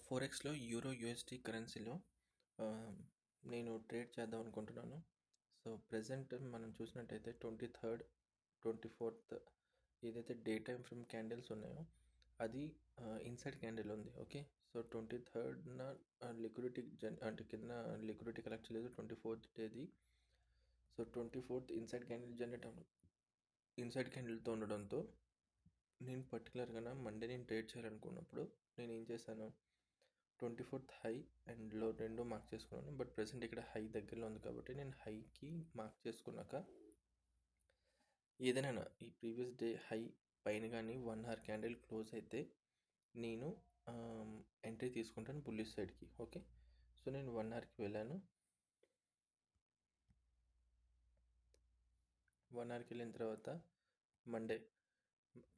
ఫోరెక్స్లో euro USD కరెన్సీలో నేను trade చేద్దాం అనుకుంటున్నాను. సో ప్రెజెంట్ మనం చూసినట్టయితే 23rd 24th ఏదైతే డే టైమ్ ఫ్రేమ్ క్యాండిల్స్ ఉన్నాయో అది ఇన్సైడ్ క్యాండిల్ ఉంది. ఓకే, సో 23rd లిక్విడిటీ అంటే కింద లిక్విడిటీ కలెక్ట్ చేయలేదు. 24th డేది. సో 24th ఇన్సైడ్ క్యాండిల్తో ఉండడంతో నేను పర్టికులర్గా మండే నేను ట్రేడ్ చేయాలనుకున్నప్పుడు నేను ఏం చేశాను, 24th హై అండ్ లో రెండు మార్క్ చేసుకున్నాను. బట్ ప్రెసెంట్ ఇక్కడ హై దగ్గరలో ఉంది కాబట్టి నేను హైకి మార్క్ చేసుకున్నాక ఏదైనా ఈ ప్రీవియస్ డే హై పైన కానీ 1 hour క్యాండిల్ క్లోజ్ అయితే నేను ఎంట్రీ తీసుకుంటాను బుల్లిష్ సైడ్కి. ఓకే, సో నేను 1 hourకి వెళ్ళాను. 1 hourకి వెళ్ళిన తర్వాత మండే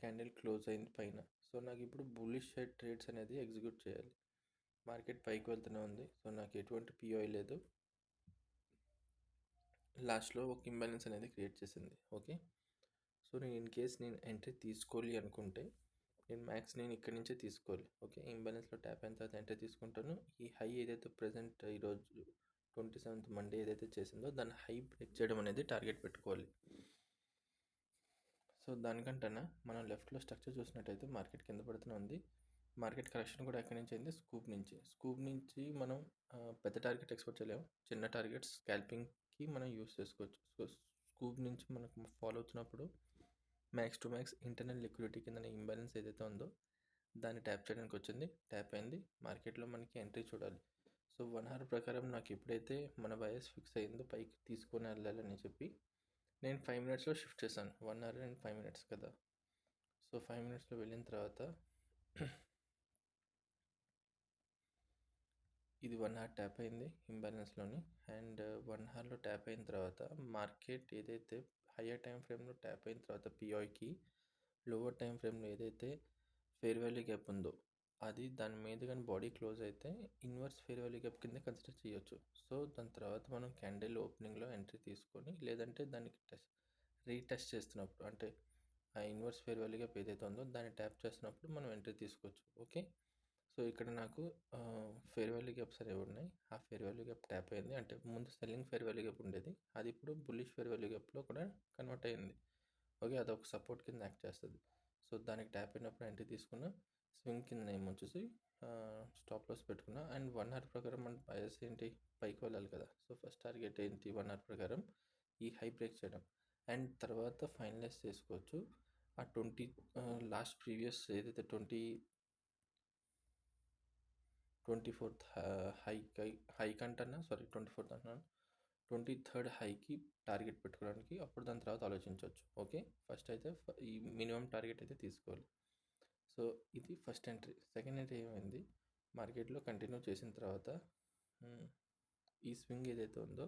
క్యాండిల్ క్లోజ్ అయింది పైన. సో నాకు ఇప్పుడు బుల్లిష్ సైడ్ ట్రేడ్స్ అనేది ఎగ్జిక్యూట్ చేయాలి. మార్కెట్ పైకి వెళ్తూనే ఉంది. సో నాకు ఎటువంటి పిఓఐ లేదు. లాస్ట్లో ఒక ఇంబ్యాలెన్స్ అనేది క్రియేట్ చేసింది. ఓకే, సో నేను ఇన్ కేస్ నేను ఎంట్రీ తీసుకోవాలి అనుకుంటే నేను ఇక్కడి నుంచే తీసుకోవాలి. ఓకే, ఇంబ్యాలెన్స్లో ట్యాప్ అయిన తర్వాత ఎంట్రీ తీసుకుంటాను. ఈ హై ఏదైతే ప్రజెంట్ ఈరోజు 27th మండే ఏదైతే చేసిందో దాన్ని హై బ్రేక్ చేయడం అనేది టార్గెట్ పెట్టుకోవాలి. సో దానికంటేనా మనం లెఫ్ట్లో స్ట్రక్చర్ చూసినట్టయితే మార్కెట్ కింద పడుతూనే ఉంది. మార్కెట్ కరెక్షన్ కూడా ఎక్కడి నుంచి అయింది, స్కూప్ నుంచి మనం పెద్ద టార్గెట్ ఎక్స్పెక్ట్ చేయలేము. చిన్న టార్గెట్స్ స్కాల్పింగ్కి మనం యూస్ చేసుకోవచ్చు. సో స్కూప్ నుంచి మనకు ఫాలో అవుతున్నప్పుడు max to max internal liquidity కింద ఇంబ్యాలెన్స్ ఏదైతే ఉందో దాన్ని ట్యాప్ చేయడానికి వచ్చింది. ట్యాప్ అయింది. మార్కెట్లో మనకి ఎంట్రీ చూడాలి. సో 1 hour ప్రకారం నాకు ఎప్పుడైతే మన బయాస్ ఫిక్స్ అయిందో పైకి తీసుకొని వెళ్ళాలని చెప్పి నేను 5 minutesలో షిఫ్ట్ చేశాను. 1 hour and 5 minutes కదా. సో 5 minutesలో వెళ్ళిన తర్వాత ఇది 1 hour ట్యాప్ అయింది ఇంబ్యాలెన్స్లోని. అండ్ 1 hourలో ట్యాప్ అయిన తర్వాత మార్కెట్ ఏదైతే హయ్యర్ టైం ఫ్రేమ్లో ట్యాప్ అయిన తర్వాత పిఐకి లోవర్ టైం ఫ్రేమ్లో ఏదైతే ఫెయిర్ వాల్యూ గ్యాప్ ఉందో అది దాని మీద కానీ బాడీ క్లోజ్ అయితే ఇన్వర్స్ ఫెయిర్ వాల్యూ గ్యాప్ కింద కన్సిడర్ చేయొచ్చు. సో దాని తర్వాత మనం క్యాండిల్ ఓపెనింగ్లో ఎంట్రీ తీసుకొని లేదంటే దానికి రీటెస్ట్ చేస్తున్నప్పుడు అంటే ఆ ఇన్వర్స్ ఫెయిర్ వాల్యూ గ్యాప్ ఏదైతే ఉందో దాన్ని ట్యాప్ చేస్తున్నప్పుడు మనం ఎంట్రీ తీసుకోవచ్చు. ఓకే, సో ఇక్కడ నాకు ఫెయిర్ వాల్యూ గ్యాప్స్ అనేవి ఉన్నాయి. ఆ ఫెయిర్ వాల్యూ గ్యాప్ ట్యాప్ అయింది. అంటే ముందు సెల్లింగ్ ఫెయిర్ వాల్యూ గ్యాప్ ఉండేది, అది ఇప్పుడు బుల్లిష్ ఫెయిర్ వాల్యూ గ్యాప్లో కూడా కన్వర్ట్ అయింది. ఓకే, అదొక సపోర్ట్ కింద యాక్ట్ చేస్తుంది. సో దానికి ట్యాప్ అయినప్పుడు ఎంట్రీ తీసుకున్న స్వింగ్ కింద ఏమో వచ్చేసి స్టాప్ లాస్ పెట్టుకున్నా. అండ్ 1 hour ప్రకారం మన బయాస్ ఏంటి, పైకి వెళ్ళాలి కదా. సో ఫస్ట్ టార్గెట్ ఏంటి, 1 hour ప్రకారం ఈ హై బ్రేక్ చేయడం అండ్ తర్వాత ఫైనలైజ్ చేసుకోవచ్చు. ఆ లాస్ట్ ప్రీవియస్ ఏదైతే 24th హై కంటన్నా 24th అంటున్నాను, 23rd హైకి టార్గెట్ పెట్టుకోవడానికి అప్పుడు దాని తర్వాత ఆలోచించవచ్చు. ఓకే, ఫస్ట్ అయితే ఈ మినిమం టార్గెట్ అయితే తీసుకోవాలి. సో ఇది ఫస్ట్ ఎంట్రీ. సెకండ్ ఎంట్రీ ఏమైంది, మార్కెట్లో కంటిన్యూ చేసిన తర్వాత ఈ స్వింగ్ ఏదైతే ఉందో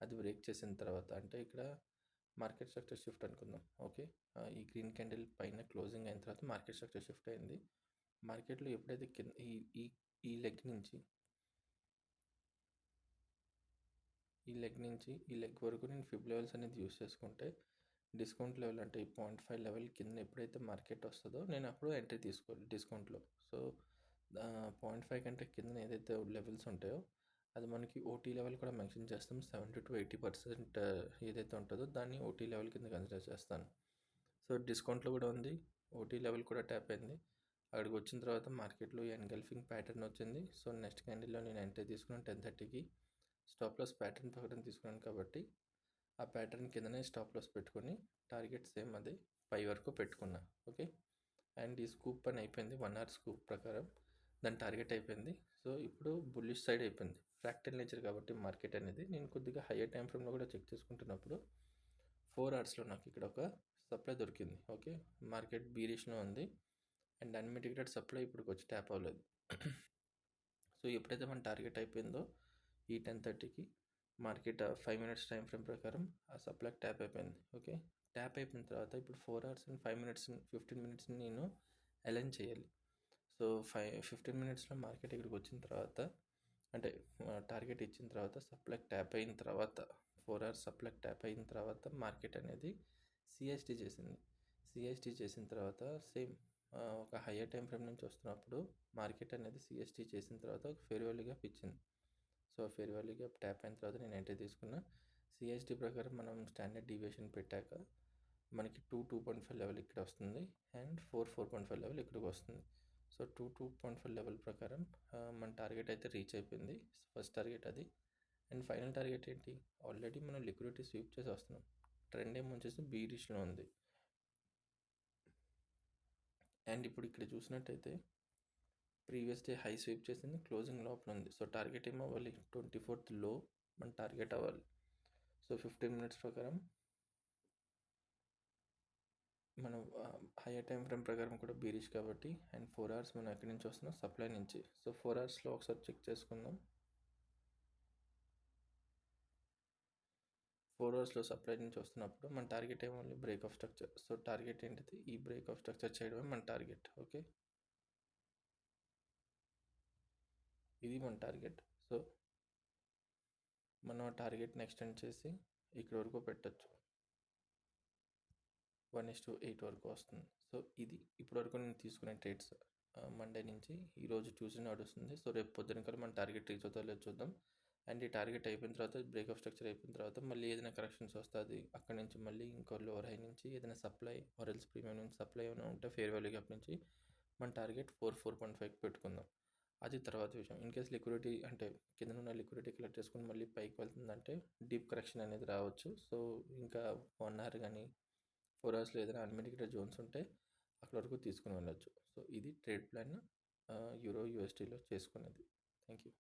అది బ్రేక్ చేసిన తర్వాత అంటే ఇక్కడ మార్కెట్ స్ట్రక్చర్ షిఫ్ట్ అనుకుందాం. ఓకే, ఈ గ్రీన్ క్యాండిల్ పైన క్లోజింగ్ అయిన తర్వాత మార్కెట్ స్ట్రక్చర్ షిఫ్ట్ అయింది. మార్కెట్లో ఎప్పుడైతే కింద ఈ లెగ్ నుంచి ఈ లెగ్ వరకు నేను ఫిబ్ లెవెల్స్ అనేది యూస్ చేసుకుంటే డిస్కౌంట్ లెవెల్ అంటే ఈ 0.5 లెవెల్ కింద ఎప్పుడైతే మార్కెట్ వస్తుందో నేను అప్పుడు ఎంట్రీ తీసుకోవాలి డిస్కౌంట్లో. సో 0.5 కంటే కింద ఏదైతే లెవెల్స్ ఉంటాయో అది మనకి ఓటీ లెవెల్ కూడా మెన్షన్ చేస్తాం. 70 to 80% ఏదైతే ఉంటుందో దాన్ని ఓటీ లెవెల్ కింద కన్సిడర్ చేస్తాను. సో డిస్కౌంట్లో కూడా ఉంది, ఓటీ లెవెల్ కూడా ట్యాప్ అయింది. అక్కడికి వచ్చిన తర్వాత మార్కెట్లో ఎన్గల్ఫింగ్ ప్యాటర్న్ వచ్చింది. సో నెక్స్ట్ క్యాండిల్లో నేను ఎంట్రీ తీసుకున్నాను 10:30కి. స్టాప్ లాస్ ప్యాటర్న్ ప్రకారం తీసుకున్నాను కాబట్టి ఆ ప్యాటర్న్ కిందనే స్టాప్ లాస్ పెట్టుకొని టార్గెట్ సేమ్ అదే పై వరకు పెట్టుకున్నా. ఓకే, అండ్ ఈ స్కూప్ పని అయిపోయింది. 1 hour స్కూప్ ప్రకారం దాని టార్గెట్ అయిపోయింది. సో ఇప్పుడు బుల్లిష్ సైడ్ అయిపోయింది. ఫ్రాక్టల్ నేచర్ కాబట్టి మార్కెట్ అనేది నేను కొద్దిగా హయ్యర్ టైం ఫ్రేమ్లో కూడా చెక్ చేసుకుంటున్నప్పుడు 4 hours నాకు ఇక్కడ ఒక సప్లై దొరికింది. ఓకే, మార్కెట్ బీరిష్లో ఉంది అండ్ అన్మిటిగేటెడ్ సప్లై ఇప్పుడు వచ్చి ట్యాప్ అవ్వలేదు. సో ఎప్పుడైతే మన టార్గెట్ అయిపోయిందో ఈ 10:30కి మార్కెట్ 5 minutes టైం ఫ్రేమ్ ప్రకారం ఆ సప్లై ట్యాప్ అయిపోయింది. ఓకే, ట్యాప్ అయిపోయిన తర్వాత ఇప్పుడు 4 hours and 5 minutes 15 minutes నేను అలైన్ చేయాలి. సో 15 minutesలో మార్కెట్ ఇక్కడికి వచ్చిన తర్వాత అంటే టార్గెట్ ఇచ్చిన తర్వాత సప్లై ట్యాప్ అయిన తర్వాత 4 hours సప్లై ట్యాప్ అయిన తర్వాత మార్కెట్ అనేది సిఎస్టీ చేసింది. సిఎస్టీ చేసిన తర్వాత సేమ్ ఒక హయ్యర్ టైం ఫ్రేమ్ నుంచి వస్తున్నప్పుడు మార్కెట్ అనేది సిఎస్టీ చేసిన తర్వాత ఒక ఫెయిర్ వాల్యూ గ్యాప్ ఇచ్చింది. So fair value gap tap అయిన తర్వాత నేను ఎంట్రీ తీసుకున్నా. సిఎస్టీ ప్రకారం మనం స్టాండర్డ్ డీవియేషన్ పెట్టాక మనకి 2.5 లెవెల్ ఇక్కడ వస్తుంది అండ్ 4.5 లెవెల్ ఇక్కడికి వస్తుంది. సో 2.5 లెవెల్ ప్రకారం మన టార్గెట్ అయితే రీచ్ అయిపోయింది. ఫస్ట్ టార్గెట్ అది. అండ్ ఫైనల్ టార్గెట్ ఏంటి? ఆల్రెడీ మనం లిక్విడిటీ స్వీప్ చేసి వస్తున్నాం. ట్రెండ్ ఏమో వచ్చేసి బీరిష్లో ఉంది. అండ్ ఇప్పుడు ఇక్కడ చూసినట్టయితే ప్రీవియస్ డే హై స్వీప్ చేసింది, క్లోజింగ్ లోపల ఉంది. సో టార్గెట్ ఏమో అవ్వాలి 24th లో మన టార్గెట్ అవ్వాలి. సో 15 మినిట్స్ ప్రకారం మనం హయ్యర్ టైం ఫ్రేమ్ ప్రకారం కూడా బీరిష్ కాబట్టి అండ్ 4 అవర్స్ మనం ఎక్కడి నుంచి వస్తున్నాం? సప్లై నుంచి. సో 4 అవర్స్లో ఒకసారి చెక్ చేసుకుందాం. 4 అవర్స్లో సప్లై నుంచి వస్తున్నప్పుడు మన టార్గెట్ ఏమో break of structure. So target ఏంటిది? ఈ బ్రేక్ ఆఫ్ స్ట్రక్చర్ చేయడమే మన టార్గెట్. ఓకే, ఇది మన టార్గెట్. సో మనం టార్గెట్ని ఎక్స్టెండ్ చేసి ఇక్కడ వరకు పెట్టచ్చు. 1:8 వరకు వస్తుంది. సో ఇది ఇప్పటివరకు నేను తీసుకునే ట్రేడ్స్. మండే నుంచి ఈరోజు ట్యూస్డే నడుస్తుంది. సో రేపు పొద్దున కల్లా మన టార్గెట్ రీచ్ అవుతుందో లేదో చూద్దాం. అండ్ ఈ టార్గెట్ అయిపోయిన తర్వాత బ్రేక్ ఆఫ్ స్ట్రక్చర్ అయిపోయిన తర్వాత మళ్ళీ ఏదైనా కరెక్షన్స్ వస్తుంది, అక్కడ నుంచి మళ్ళీ ఇంకో లోవర్ హై నుంచి ఏదైనా సప్లై ఆర్ఎల్స్ ప్రీమియం నుంచి సప్లై ఏమైనా ఉంటే ఫేర్ వాల్యూ గ్యాప్ నుంచి మన టార్గెట్ 4.5 పెట్టుకుందాం. అది తర్వాత విషయం. ఇన్ కేస్ లిక్విడిటీ అంటే కింద ఉన్న లిక్విడిటీ కలెక్ట్ చేసుకుని మళ్ళీ పైకి వెళ్తుందంటే డీప్ కరెక్షన్ అనేది రావచ్చు. సో ఇంకా 1 అవర్ కానీ 4 అవర్స్లో ఏదైనా అన్మిటిగేటెడ్ జోన్స్ ఉంటే అక్కడ వరకు తీసుకుని వెళ్ళచ్చు. సో ఇది ట్రేడ్ ప్లాన్ యూరో యూఎస్టీలో చేసుకునేది. Thank you.